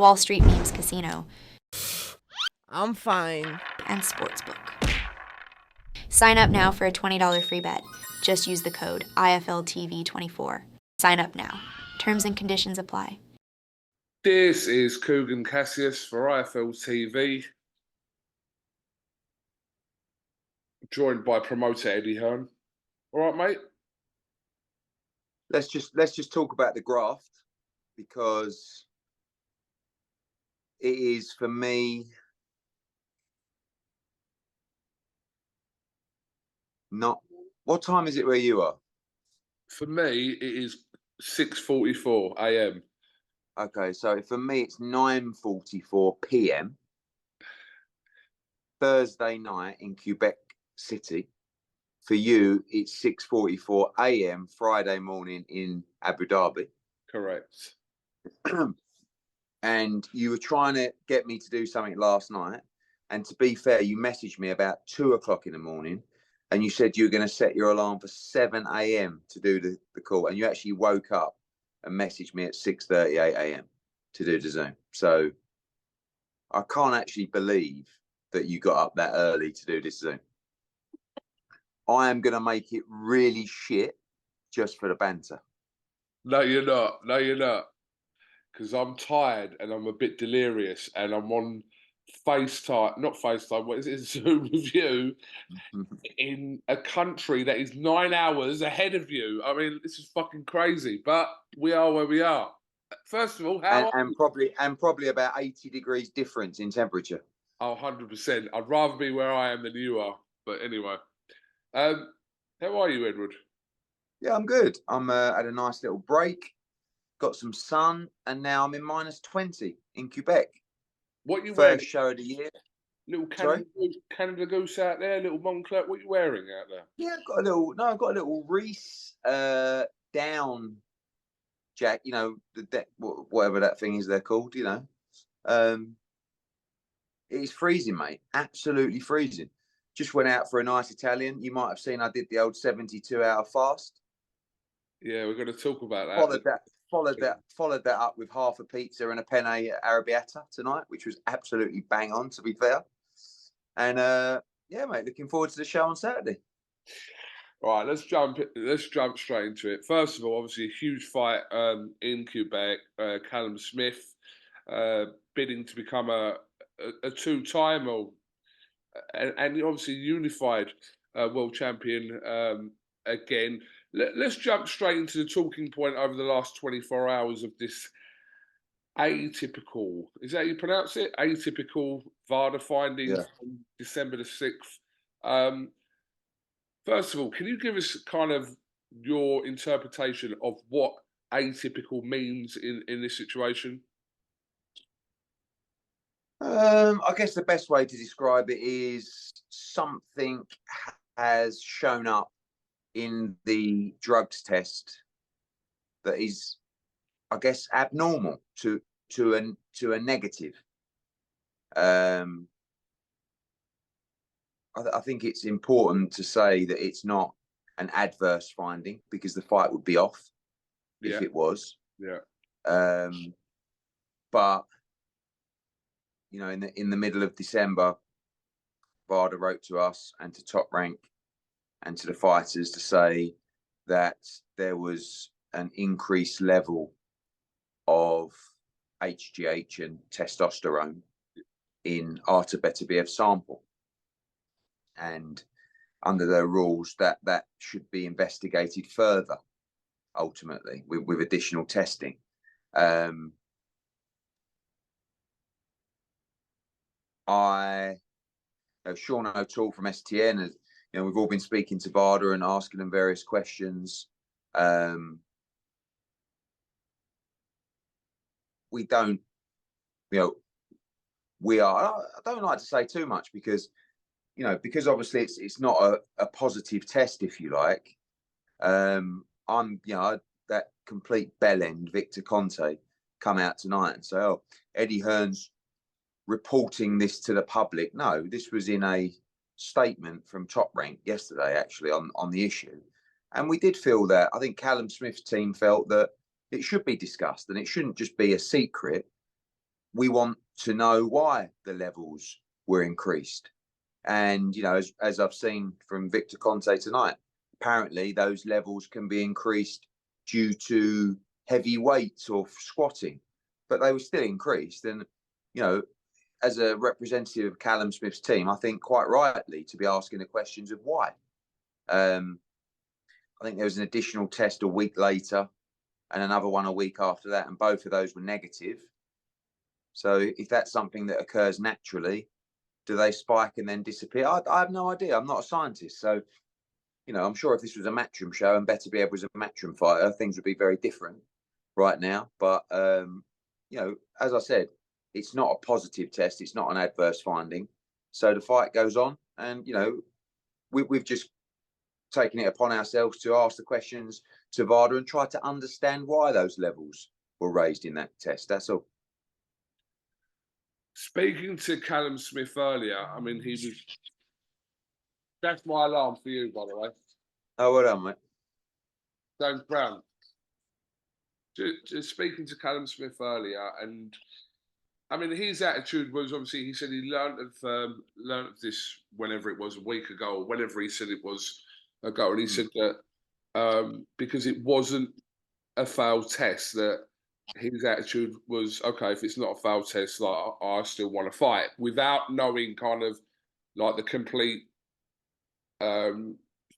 Wall Street Memes Casino, I'm fine. and Sportsbook. Sign up now for a $20 free bet. Just use the code IFLTV24. Sign up now. Terms and conditions apply. This is KUGAN CASSIUS for IFL TV, joined by promoter Eddie Hearn. All right, mate. Let's just talk about the graft, because it is, for me, not. What time is it where you are? For me, it is 6:44 a.m. Okay, so for me it's 9:44 p.m. Thursday night in Quebec City. For you, it's 6:44 a.m. Friday morning in Abu Dhabi. Correct. And you were trying to get me to do something last night. And to be fair, you messaged me about 2 o'clock in the morning, and you said you were going to set your alarm for 7 a.m. to do the call. And you actually woke up and messaged me at 6:38 a.m. to do the Zoom. So I can't actually believe that you got up that early to do this Zoom. I am going to make it really shit just for the banter. No, you're not. No, you're not. Because I'm tired and I'm a bit delirious, and I'm on FaceTime, not FaceTime, what is it, Zoom with you in a country that is 9 hours ahead of you. I mean, this is fucking crazy, but we are where we are. First of all, and probably about 80 degrees difference in temperature. Oh, 100%. I'd rather be where I am than you are. But anyway, how are you, Edward? Yeah, I'm good. I'm had a nice little break, got some sun, and now I'm in -20 in Quebec. What you First wearing? show of the year. Little Canada Goose out there, little Moncler. What are you wearing out there? Yeah, I've got a little Reese down jack. You know, whatever that thing is they're called. You know, it's freezing, mate. Absolutely freezing. Just went out for a nice Italian. You might have seen I did the old 72-hour fast. Yeah, we're going to talk about that. Followed that up with half a pizza and a penne arrabbiata tonight, which was absolutely bang on, to be fair. And yeah, mate, looking forward to the show on Saturday. All right, let's jump straight into it. First of all, obviously a huge fight in Quebec. Callum Smith bidding to become a two-time and obviously unified world champion again. Let's jump straight into the talking point over the last 24 hours of this atypical, is that how you pronounce it? Atypical VADA findings on December the 6th. First of all, can you give us kind of your interpretation of what atypical means in this situation? I guess the best way to describe it is something has shown up in the drugs test that is, I guess, abnormal to a negative. I think it's important to say that it's not an adverse finding, because the fight would be off if it was. Yeah. But you know, in the middle of December, VADA wrote to us and to Top Rank and to the fighters to say that there was an increased level of HGH and testosterone in Artur Beterbiev sample, and under their rules that should be investigated further, ultimately with additional testing. Sean O'Toole from STN, you know, we've all been speaking to VADA and asking them various questions. We don't, you know, I don't like to say too much, because, you know, because obviously it's not a positive test, if you like. I'm, you know, that complete bell end, Victor Conte, come out tonight and say, oh, Eddie Hearn's reporting this to the public. No, this was in a statement from Top Rank yesterday, actually, on the issue. And we did feel that, I think Callum Smith's team felt that it should be discussed and it shouldn't just be a secret. we want to know why the levels were increased. And, you know, as I've seen from Victor Conte tonight, apparently those levels can be increased due to heavy weights or squatting, but they were still increased. And, you know, as a representative of Callum Smith's team, I think quite rightly to be asking the questions of why. I think there was an additional test a week later and another one a week after that, and both of those were negative. So if that's something that occurs naturally, do they spike and then disappear? I have no idea. I'm not a scientist. So, you know, I'm sure if this was a Matchroom show and BETERBIEV was a Matchroom fighter, things would be very different right now. But, you know, as I said, it's not a positive test. It's not an adverse finding. So the fight goes on. And, you know, we've just taken it upon ourselves to ask the questions to VADA and try to understand why those levels were raised in that test. That's all. Speaking to Callum Smith earlier, I mean, he was. That's my alarm for you, by the way. Oh, well done, mate. James Brown. Just speaking to Callum Smith earlier, and I mean, his attitude was obviously he said he learned of this whenever it was a week ago, or whenever he said it was ago, and he said that because it wasn't a failed test, that his attitude was, okay, if it's not a failed test, like I still want to fight, without knowing kind of like the complete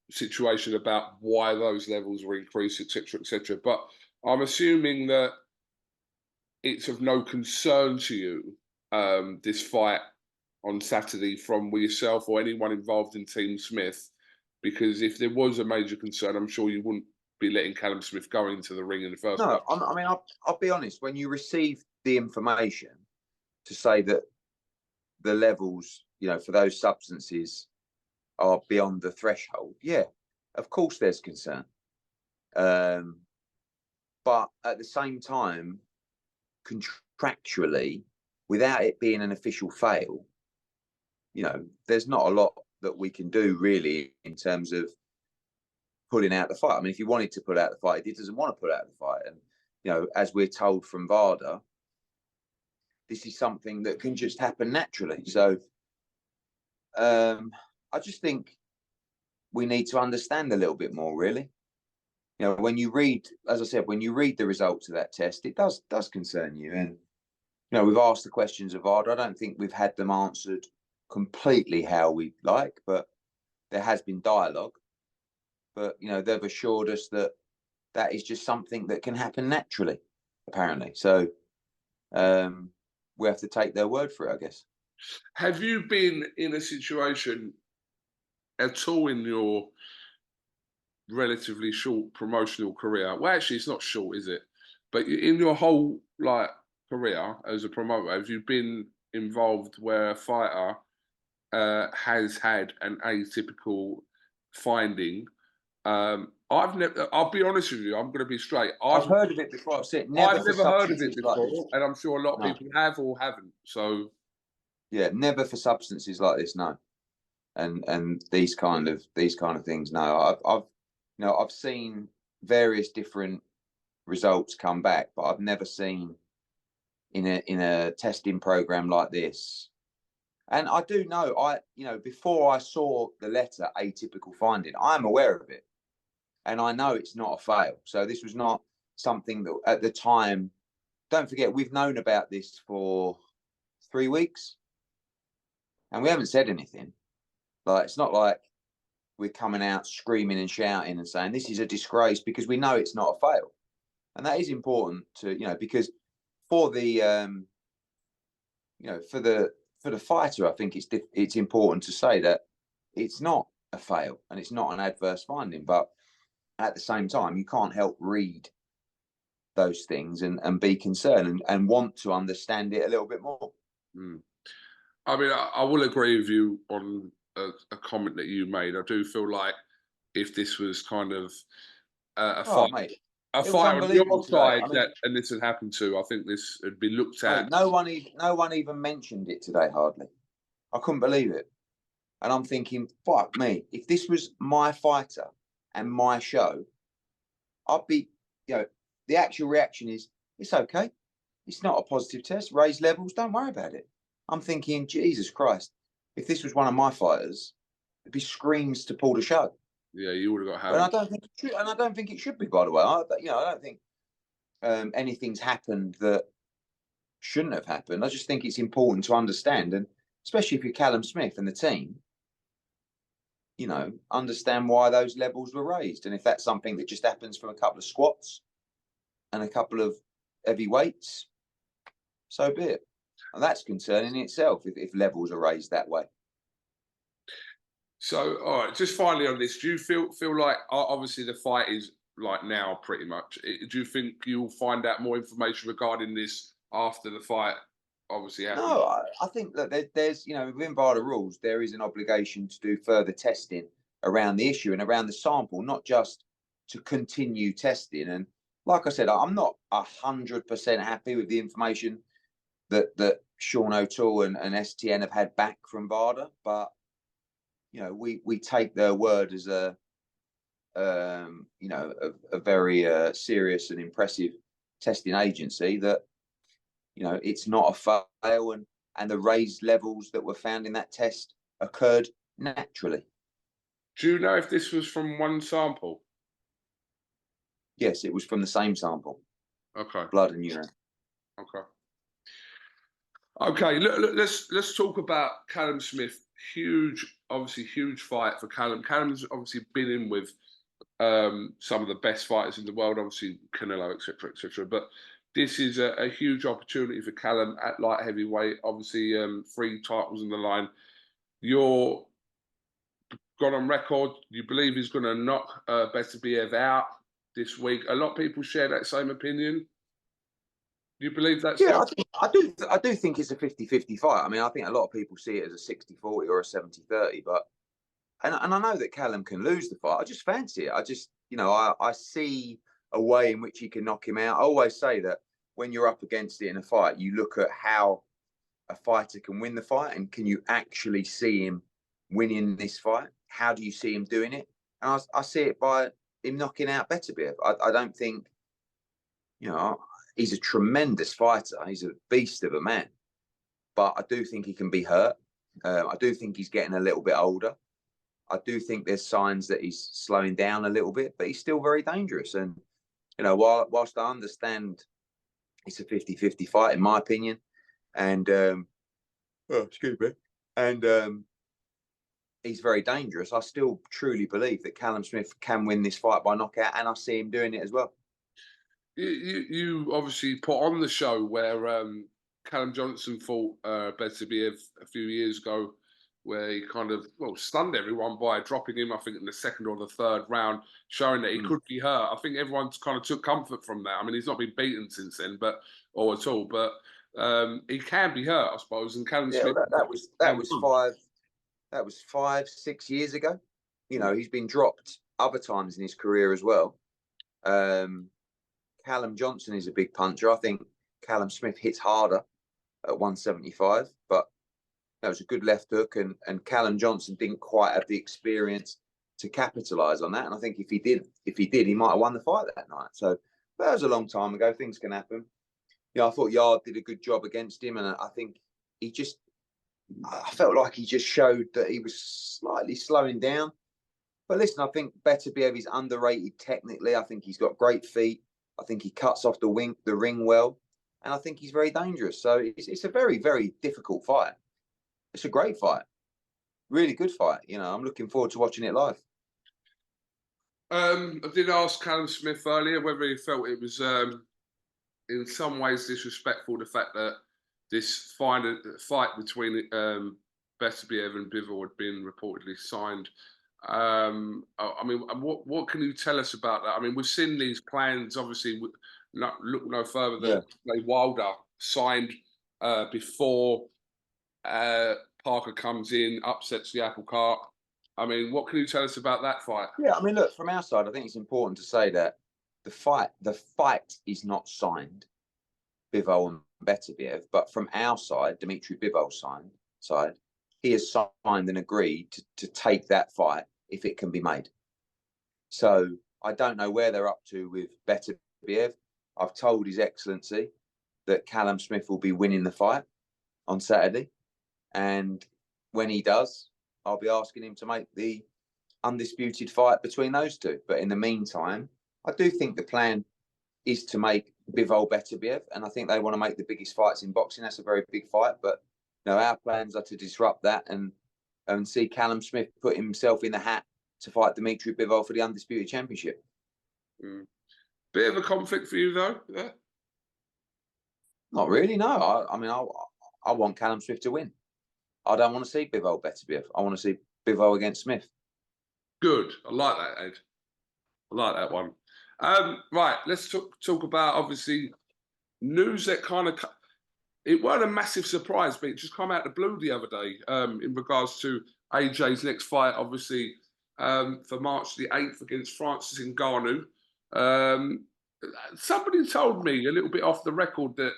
situation about why those levels were increased, etc., etc. But I'm assuming that it's of no concern to you, this fight on Saturday from yourself or anyone involved in Team Smith, because if there was a major concern, I'm sure you wouldn't be letting Callum Smith go into the ring in the first place. No, I mean, I'll be honest. When you receive the information to say that the levels, you know, for those substances are beyond the threshold, yeah, of course there's concern. But at the same time, contractually, without it being an official fail, you know, there's not a lot that we can do really in terms of pulling out the fight. I mean, if he wanted to pull out the fight, he doesn't want to pull out the fight. And, you know, as we're told from VADA, this is something that can just happen naturally. So I just think we need to understand a little bit more, really. You know, when you read, as I said, when you read the results of that test, it does concern you. And, you know, we've asked the questions of VADA. I don't think we've had them answered completely how we'd like, but there has been dialogue. But, you know, they've assured us that that is just something that can happen naturally, apparently. So we have to take their word for it, I guess. Have you been in a situation at all in your relatively short promotional career? Well, actually, it's not short, is it? But in your whole like career as a promoter, have you been involved where a fighter has had an atypical finding? I've never. I'll be honest with you. I'm going to be straight. I've heard of it before. I've said never. I've never heard of it before, like and I'm sure a lot of people have or haven't. So, yeah, never for substances like this. No, and these kind of things. No, I've seen various different results come back, but I've never seen in a testing program like this. And I do know, before I saw the letter atypical finding, I'm aware of it. And I know it's not a fail. So this was not something that at the time, don't forget, we've known about this for 3 weeks and we haven't said anything. Like, it's not like we're coming out screaming and shouting and saying this is a disgrace, because we know it's not a fail. And that is important to, because for the, for the fighter, I think it's important to say that it's not a fail and it's not an adverse finding. But at the same time, you can't help read those things and be concerned and want to understand it a little bit more. I mean, I will agree with you on a comment that you made. I do feel like if this was kind of a fight, mate, a fight on your side, and this had happened to, I think this would be looked at. Mate, no one even mentioned it today, hardly. I couldn't believe it. And I'm thinking, fuck me, if this was my fighter and my show, I'd be, the actual reaction is, it's okay. It's not a positive test. Raised levels, don't worry about it. I'm thinking, Jesus Christ, if this was one of my fighters, it'd be screams to pull the show. Yeah, you would have got And I hammered. don't think it should, and I don't think it should be, by the way. I don't think anything's happened that shouldn't have happened. I just think it's important to understand, and especially if you're Callum Smith and the team, understand why those levels were raised. And if that's something that just happens from a couple of squats and a couple of heavy weights, so be it. And that's concerning in itself if levels are raised that way. So, all right, just finally on this, do you feel like, obviously the fight is like now pretty much, do you think you'll find out more information regarding this after the fight obviously happens? No, I think that there's, within VADA rules, there is an obligation to do further testing around the issue and around the sample, not just to continue testing. And like I said, I'm not 100% happy with the information that Sean O'Toole and STN have had back from VADA, but we take their word as a very serious and impressive testing agency that it's not a fail, and the raised levels that were found in that test occurred naturally. Do you know if this was from one sample? Yes, it was from the same sample. Okay. Blood and urine. Okay. Okay, look, let's talk about Callum Smith. Obviously huge fight for Callum. Callum's obviously been in with some of the best fighters in the world, obviously Canelo, etc., etc. But this is a huge opportunity for Callum at light heavyweight. Obviously, 3 titles on the line. You're gone on record. You believe he's going to knock BETERBIEV out this week. A lot of people share that same opinion. Do you believe that's Yeah, I do think it's a 50-50 fight. I mean, I think a lot of people see it as a 60-40 or a 70-30, but and I know that Callum can lose the fight. I just fancy it. I just, I see a way in which he can knock him out. I always say that when you're up against it in a fight, you look at how a fighter can win the fight, and can you actually see him winning this fight? How do you see him doing it? And I see it by him knocking out BETERBIEV. I don't think, he's a tremendous fighter. He's a beast of a man, but I do think he can be hurt. I do think he's getting a little bit older. I do think there's signs that he's slowing down a little bit, but he's still very dangerous. And, whilst I understand it's a 50-50 fight, in my opinion, and, excuse me, and he's very dangerous, I still truly believe that Callum Smith can win this fight by knockout, and I see him doing it as well. You obviously put on the show where Callum Johnson fought BETERBIEV a few years ago, where he kind of stunned everyone by dropping him, I think, in the 2nd or the 3rd round, showing that he could be hurt. I think everyone's kind of took comfort from that. I mean, he's not been beaten since then, or at all, but he can be hurt, I suppose. And Callum Smith, that was 5-6 years ago. He's been dropped other times in his career as well. Callum Johnson is a big puncher. I think Callum Smith hits harder at 175, but that was a good left hook, and Callum Johnson didn't quite have the experience to capitalise on that. And I think if he did, he might have won the fight that night. So that was a long time ago. Things can happen. I thought Yard did a good job against him, and I think I felt like he just showed that he was slightly slowing down. But listen, I think BETERBIEV is underrated technically. I think he's got great feet. I think he cuts off the ring well, and I think he's very dangerous. So it's a very, very difficult fight. It's a great fight, really good fight. I'm looking forward to watching it live. I did ask Callum Smith earlier whether he felt it was in some ways disrespectful, the fact that this fight between BETERBIEV and Bivol had been reportedly signed. I mean, what can you tell us about that? I mean, we've seen these plans, obviously, look no further than Wilder signed before Parker comes in, upsets the apple cart. I mean, what can you tell us about that fight? Yeah, I mean, look, from our side, I think it's important to say that the fight is not signed, Bivol and BETERBIEV, but from our side, Dimitri Bivol's side, he has signed and agreed to take that fight if it can be made. So I don't know where they're up to with BETERBIEV. I've told His Excellency that Callum Smith will be winning the fight on Saturday. And when he does, I'll be asking him to make the undisputed fight between those two. But in the meantime, I do think the plan is to make Bivol Beterbiev, and I think they want to make the biggest fights in boxing. That's a very big fight, but our plans are to disrupt that and see Callum Smith put himself in the hat to fight Dimitri Bivol for the undisputed championship. Bit of a conflict for you, though. Yeah. Not really, no. I mean, I want Callum Smith to win. I don't want to see Bivol Beterbiev. I want to see Bivol against Smith. Good. I like that, Ed. I like that one. Right, let's talk about, obviously, news that kind of... It weren't a massive surprise, but it just come out of the blue the other day in regards to AJ's next fight, obviously, for March the 8th against Francis Ngannou. Somebody told me a little bit off the record that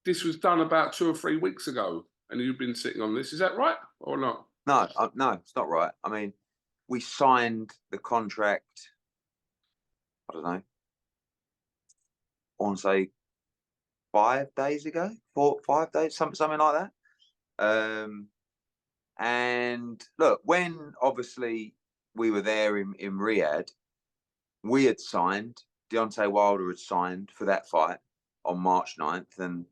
this was done about 2 or 3 weeks ago, and you've been sitting on this. Is that right or not? No, no, it's not right. I mean, we signed the contract, I don't know, I want to say 5 days ago, 5 days, something like that. And look, when obviously we were there in Riyadh, we had signed, Deontay Wilder had signed for that fight on March 9th, and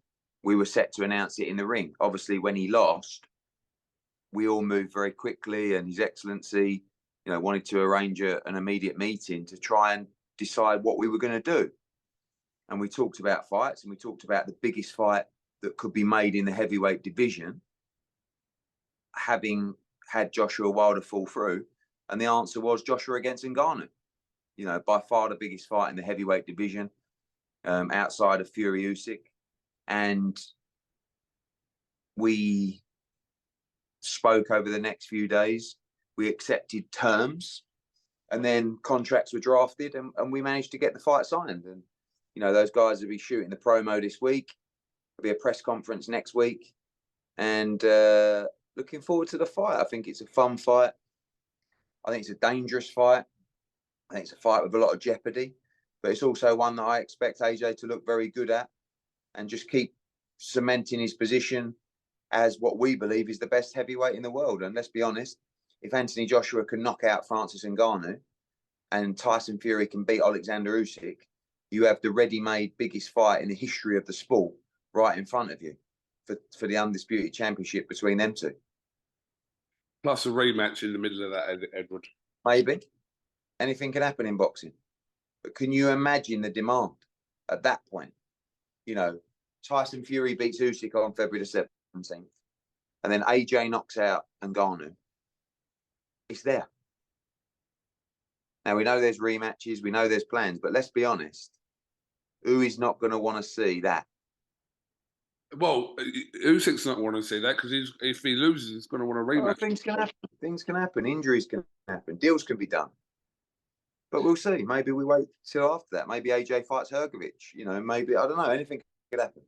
we were set to announce it in the ring. Obviously, when he lost, we all moved very quickly, and His Excellency, wanted to arrange an immediate meeting to try and decide what we were going to do. And we talked about fights, and we talked about the biggest fight that could be made in the heavyweight division, having had Joshua Wilder fall through. And the answer was Joshua against Ngannou. By far the biggest fight in the heavyweight division, outside of Fury USYK. And we spoke over the next few days. We accepted terms, and then contracts were drafted, and we managed to get the fight signed. And those guys will be shooting the promo this week. There'll be a press conference next week, and looking forward to the fight. I think it's a fun fight. I think it's a dangerous fight. I think it's a fight with a lot of jeopardy, but it's also one that I expect AJ to look very good at and just keep cementing his position as what we believe is the best heavyweight in the world. And let's be honest, if Anthony Joshua can knock out Francis Ngannou and Tyson Fury can beat Alexander Usyk, you have the ready-made biggest fight in the history of the sport right in front of you for the undisputed championship between them two. Plus a rematch in the middle of that, Edward. Maybe. Anything can happen in boxing. But can you imagine the demand at that point? Tyson Fury beats Usyk on February the 17th. And then AJ knocks out Ngannou. It's there. Now, we know there's rematches. We know there's plans. But let's be honest. Who is not going to want to see that? Well, Usyk's not want to see that because if he loses, he's going to want a rematch. Well, things can happen. Things can happen. Injuries can happen. Deals can be done. But we'll see. Maybe we wait till after that. Maybe AJ fights Hrgovic. Maybe, I don't know. Anything could happen.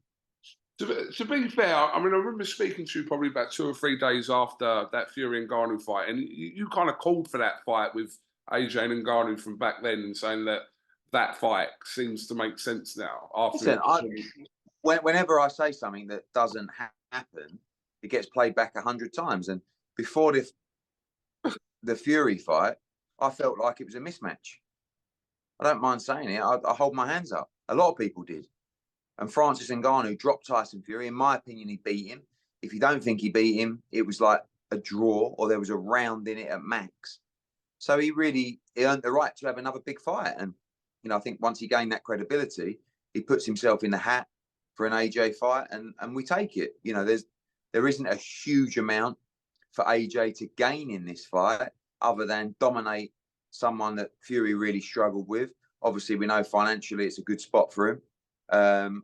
To be fair, I mean, I remember speaking to you probably about 2 or 3 days after that Fury and Ngannou fight, and you kind of called for that fight with AJ and Ngannou from back then and saying that fight seems to make sense now. Whenever I say something that doesn't happen, it gets played back 100 times. And before the Fury fight, I felt like it was a mismatch. I don't mind saying it. I hold my hands up. A lot of people did. And Francis Ngannou dropped Tyson Fury. In my opinion, he beat him. If you don't think he beat him, it was like a draw or there was a round in it at max. So he earned the right to have another big fight. And, I think once he gained that credibility, he puts himself in the hat for an AJ fight, and we take it. There isn't a huge amount for AJ to gain in this fight other than dominate someone that Fury really struggled with. Obviously, we know financially it's a good spot for him,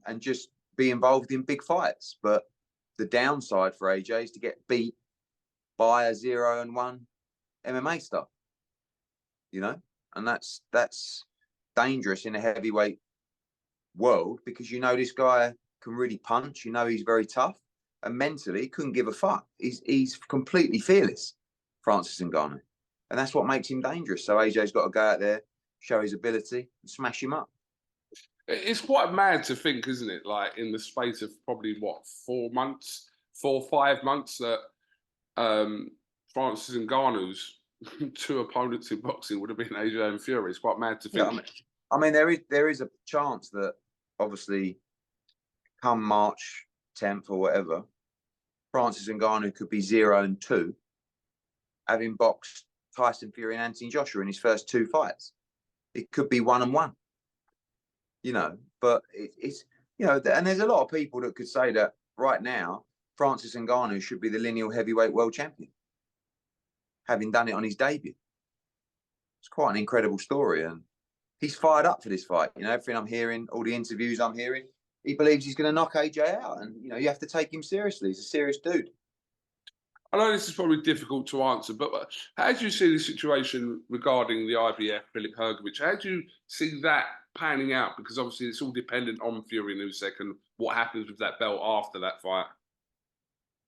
and just be involved in big fights. But the downside for AJ is to get beat by a 0-1 MMA star, and that's dangerous in a heavyweight world because this guy can really punch. He's very tough, and mentally couldn't give a fuck. He's completely fearless, Francis Ngannou, and that's what makes him dangerous. So AJ's got to go out there, show his ability, and smash him up. It's quite mad to think, isn't it? Like in the space of probably what 4 or 5 months, that Francis Ngannou's two opponents in boxing would have been AJ and Fury. It's quite mad to think. Yeah, I mean, there is a chance that obviously come March 10th or whatever, Francis Ngannou could be 0-2, having boxed Tyson Fury and Anthony Joshua in his first 2 fights. It could be 1-1, you know. But it's you know, and there's a lot of people that could say that right now Francis Ngannou should be the lineal heavyweight world champion, having done it on his debut. It's quite an incredible story, and he's fired up for this fight. You know, everything I'm hearing, all the interviews I'm hearing, he believes he's going to knock AJ out, and you know, you have to take him seriously. He's a serious dude. I know this is probably difficult to answer, but how do you see the situation regarding the IBF, Filip Hrgović? How do you see that panning out? Because obviously it's all dependent on Fury and USYK and what happens with that belt after that fight.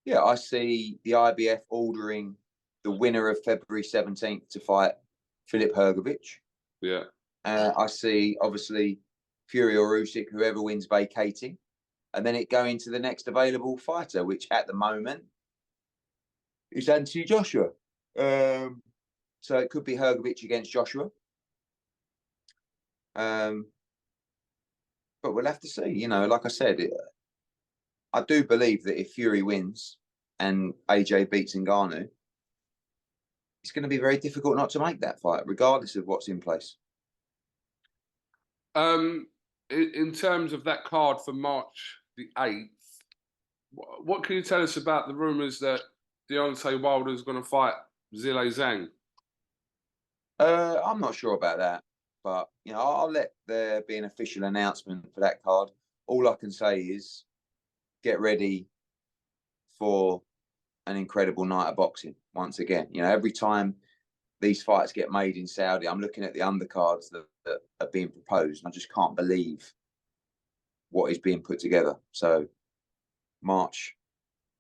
Yeah, I see the IBF ordering the winner of February 17th to fight Filip Hrgović. Yeah. I see, obviously, Fury or Usyk, whoever wins, vacating, and then it going to the next available fighter, which at the moment is Anthony Joshua. So it could be Hrgović against Joshua. But we'll have to see. You know, like I said, I do believe that if Fury wins and AJ beats Ngannou, it's going to be very difficult not to make that fight, regardless of what's in place. In terms of that card for March the 8th, what can you tell us about the rumours that Deontay Wilder's going to fight Zhilei Zhang? I'm not sure about that, but you know, I'll let there be an official announcement for that card. All I can say is get ready for an incredible night of boxing once again. You know, every time these fights get made in Saudi, I'm looking at the undercards that are being proposed, and I just can't believe what is being put together. So March,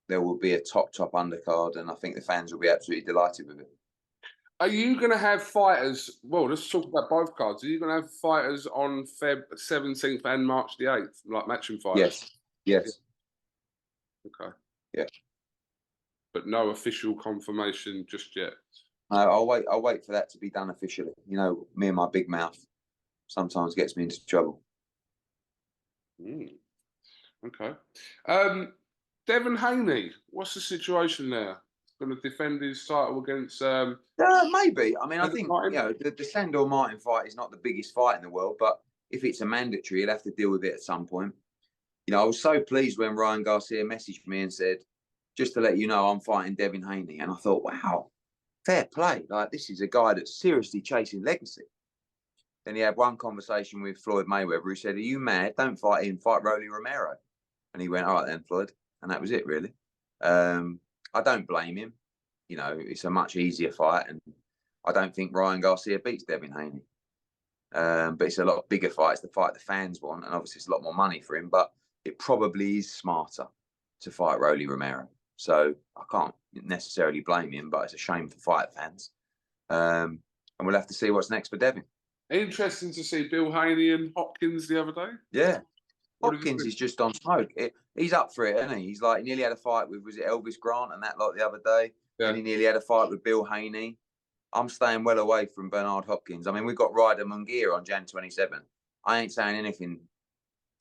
there will be a top undercard, and I think the fans will be absolutely delighted with it. Are you going to have fighters? Well, let's talk about both cards. Are you going to have fighters on Feb 17th and March the 8th, like matching fighters? Yes. Okay. Yeah. But no official confirmation just yet. I'll wait for that to be done officially. You know, me and my big mouth sometimes gets me into trouble. Okay. Devin Haney, what's the situation there? Going to defend his title against? Maybe. I mean, I think Martin? you know the Sandor Martin fight is not the biggest fight in the world, but if it's a mandatory, he'll have to deal with it at some point. You know, I was so pleased when Ryan Garcia messaged me and said, "Just to let you know, I'm fighting Devin Haney," and I thought, wow, fair play. Like, this is a guy that's seriously chasing legacy. Then he had one conversation with Floyd Mayweather, who said, "Are you mad? Don't fight him. Fight Rolly Romero." And he went, "All right then, Floyd," and that was it, really. I don't blame him. You know, it's a much easier fight, and I don't think Ryan Garcia beats Devin Haney. But it's a lot bigger fight. It's the fight the fans want, and obviously it's a lot more money for him. But it probably is smarter to fight Rolly Romero. So I can't necessarily blame him, but it's a shame for fight fans. And we'll have to see what's next for Devin. Interesting to see Bill Haney and Hopkins the other day. Yeah. Hopkins is just on smoke. He's up for it, isn't he? He's like, he nearly had a fight with, was it Elvis Grant and that lot the other day? Yeah. And he nearly had a fight with Bill Haney. I'm staying well away from Bernard Hopkins. I mean, we've got Ryder Munguia on Jan 27. I ain't saying anything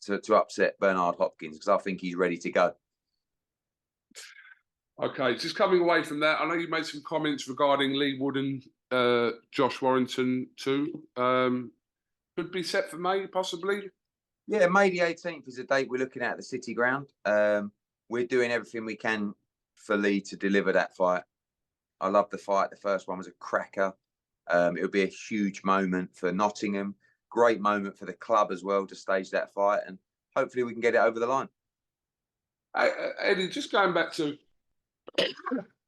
to upset Bernard Hopkins because I think he's ready to go. Okay, just coming away from that, I know you made some comments regarding Lee Wood and Josh Warrington too. Could be set for May, possibly? Yeah, May the 18th is the date we're looking at the City Ground. We're doing everything we can for Lee to deliver that fight. I love the fight. The first one was a cracker. It'll be a huge moment for Nottingham. Great moment for the club as well to stage that fight. And hopefully we can get it over the line. Eddie, just going back to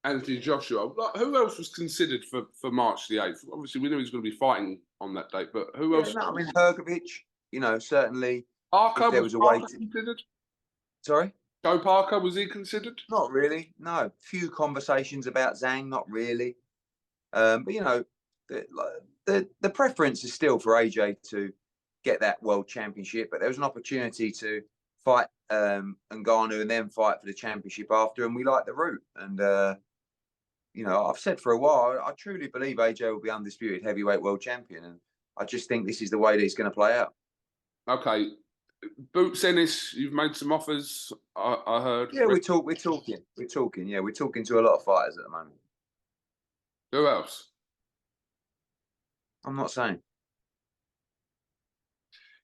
Anthony Joshua, who else was considered for March the 8th? Obviously, we knew he was going to be fighting on that date, but who else? No, I mean, Hrgović, you know, certainly. Parker, was Parker considered? Sorry? Joe Parker, was he considered? Not really, no. Few conversations about Zhang, not really. But, you know, the preference is still for AJ to get that world championship, but there was an opportunity to fight Ngannou and then fight for the championship after, and we like the route. And you know, I've said for a while, I truly believe AJ will be undisputed heavyweight world champion, and I just think this is the way that it's going to play out. Okay, Boots Ennis, you've made some offers. I heard. Yeah, we're talking. Yeah, we're talking to a lot of fighters at the moment. Who else? I'm not saying.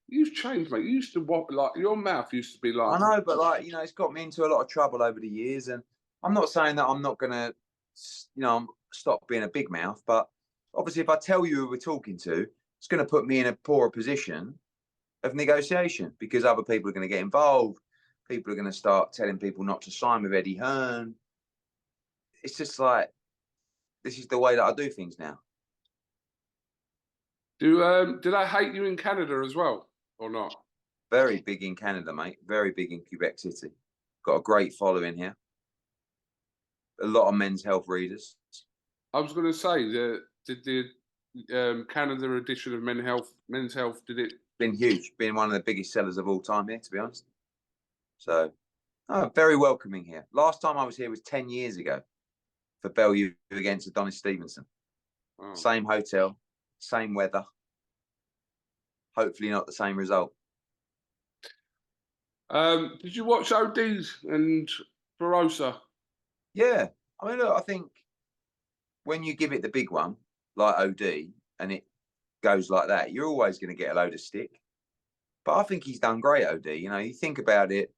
You've changed, mate. You used to walk like your mouth used to be like. I know, but like, you know, it's got me into a lot of trouble over the years, and I'm not saying that I'm not gonna, you know, stop being a big mouth. But obviously, if I tell you who we're talking to, it's going to put me in a poorer position of negotiation because other people are going to get involved. People are going to start telling people not to sign with Eddie Hearn. It's just like, this is the way that I do things now. Do they hate you in Canada as well, or not? Very big in Canada, mate. Very big in Quebec City. Got a great following here. A lot of men's health readers. I was going to say, did the Canada edition of Men's Health, did it? Been huge. Been one of the biggest sellers of all time here, to be honest. So, very welcoming here. Last time I was here was 10 years ago for Bellevue against Adonis Stevenson. Oh. Same hotel, same weather. Hopefully not the same result. Did you watch ODs and Barossa? Yeah. I mean, look, I think when you give it the big one, like OD, and it goes like that, you're always going to get a load of stick. But I think he's done great, OD. You know, you think about it,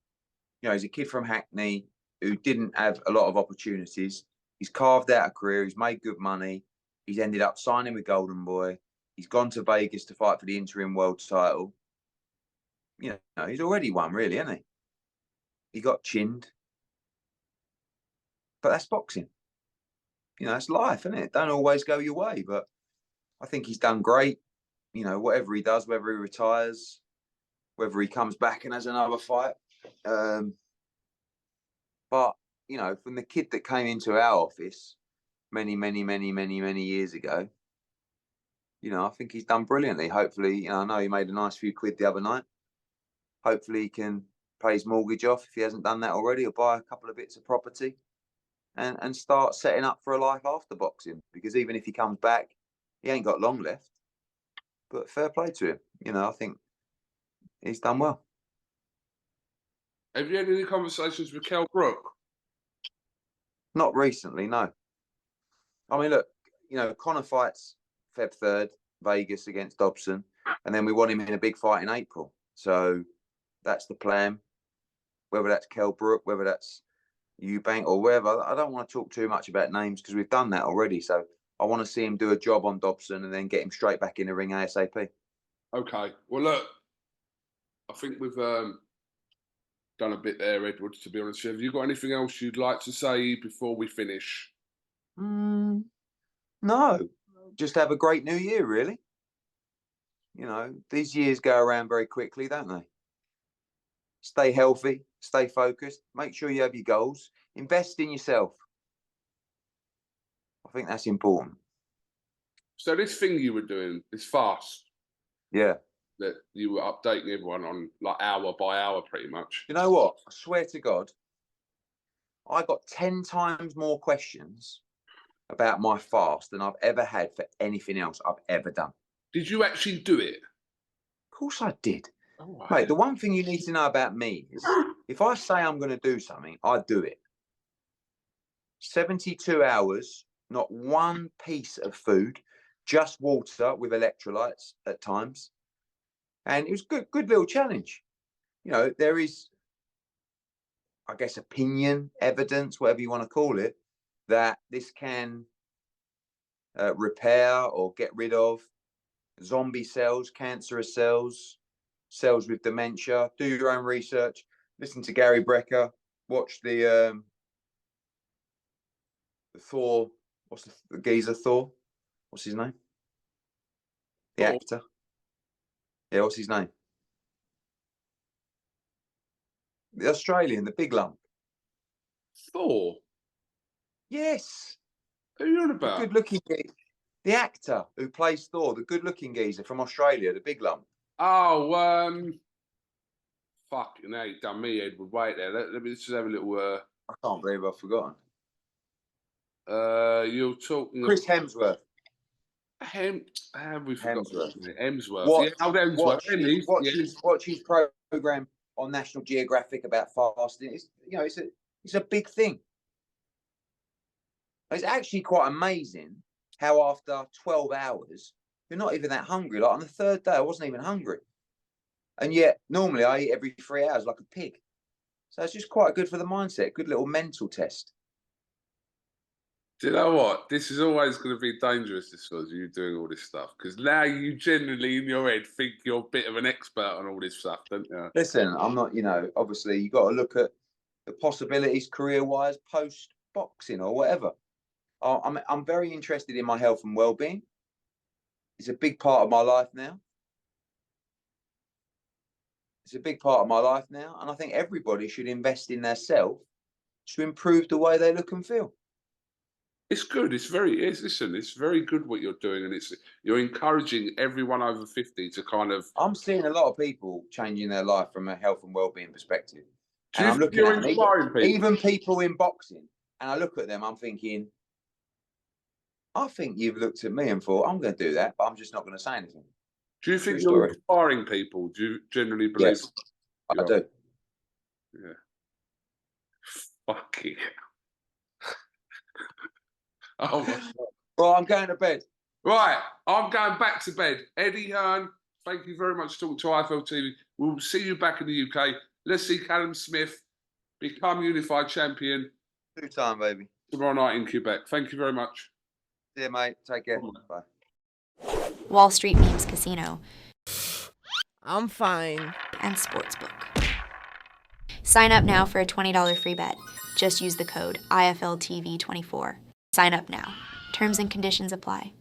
you know, he's a kid from Hackney who didn't have a lot of opportunities. He's carved out a career. He's made good money. He's ended up signing with Golden Boy. He's gone to Vegas to fight for the interim world title. You know, he's already won, really, hasn't he? He got chinned. But that's boxing. You know, it's life, isn't it? Don't always go your way. But I think he's done great. You know, whatever he does, whether he retires, whether he comes back and has another fight. But, you know, from the kid that came into our office many years ago, you know, I think he's done brilliantly. Hopefully, you know, I know he made a nice few quid the other night. Hopefully he can pay his mortgage off if he hasn't done that already, or buy a couple of bits of property and start setting up for a life after boxing. Because even if he comes back, he ain't got long left. But fair play to him. You know, I think he's done well. Have you had any conversations with Kell Brook? Not recently, no. I mean, look, you know, Conor fights Feb 3rd, Vegas against Dobson, and then we want him in a big fight in April. So that's the plan. Whether that's Kell Brook, whether that's Eubank or wherever, I don't want to talk too much about names because we've done that already. So I want to see him do a job on Dobson and then get him straight back in the ring ASAP. Okay. Well, look, I think we've done a bit there, Edward, to be honest with you. Have you got anything else you'd like to say before we finish? No. Just have a great new year, really. You know, these years go around very quickly, don't they? Stay healthy, stay focused, make sure you have your goals, invest in yourself. I think that's important. So this thing you were doing is fast. Yeah. That you were updating everyone on like hour by hour pretty much. You know what? I swear to God, I got 10 times more questions about my fast than I've ever had for anything else I've ever done. Did you actually do it? Of course I did. Oh, wow. Mate, the one thing you need to know about me is if I say I'm going to do something, I do it. 72 hours, not one piece of food, just water with electrolytes at times. And it was good little challenge. You know, there is, I guess, opinion, evidence, whatever you want to call it, that this can repair or get rid of zombie cells, cancerous cells, cells with dementia. Do your own research. Listen to Gary Brecker. Watch the Thor. What's the geezer Thor? What's his name? The actor. Yeah, what's his name? The Australian, the big lump. Thor? Yes. Who are you on about? The good-looking geezer. The actor who plays Thor, the good-looking geezer from Australia, the big lump. Oh, fucking hell, you done me, Edward. Wait there. Let me just have a little. I can't believe I've forgotten. You're talking. Chris Hemsworth. Have we forgotten? Hemsworth. Hemsworth. Watch, Yeah, old Hemsworth. watch his program on National Geographic about fasting. It's a big thing. It's actually quite amazing how after 12 hours, you're not even that hungry. Like on the third day, I wasn't even hungry. And yet, normally I eat every 3 hours like a pig. So it's just quite good for the mindset. Good little mental test. Do you know what? This is always going to be dangerous, this was, you doing all this stuff. Because now you generally, in your head, think you're a bit of an expert on all this stuff, don't you? Listen, I'm not, obviously you got to look at the possibilities career-wise post-boxing or whatever. I'm very interested in my health and well-being. It's a big part of my life now. And I think everybody should invest in their self to improve the way they look and feel. It's good. Listen, it's very good what you're doing, and you're encouraging everyone over 50 to kind of. I'm seeing a lot of people changing their life from a health and well-being perspective. And I'm looking at even people in boxing, and I look at them, I'm thinking, I think you've looked at me and thought, I'm going to do that, but I'm just not going to say anything. Do you think you're inspiring people? Do you generally believe? Yes, I do. Yeah. Fucking. Oh, well, I'm going to bed. Right, I'm going back to bed. Eddie Hearn, thank you very much for talking to IFL TV. We'll see you back in the UK. Let's see Callum Smith become unified champion. 2-time, baby. Tomorrow night in Quebec. Thank you very much. See you, mate. Take care. Bye. Wall Street Memes Casino. I'm fine. And Sportsbook. Sign up now for a $20 free bet. Just use the code IFLTV24. Sign up now. Terms and conditions apply.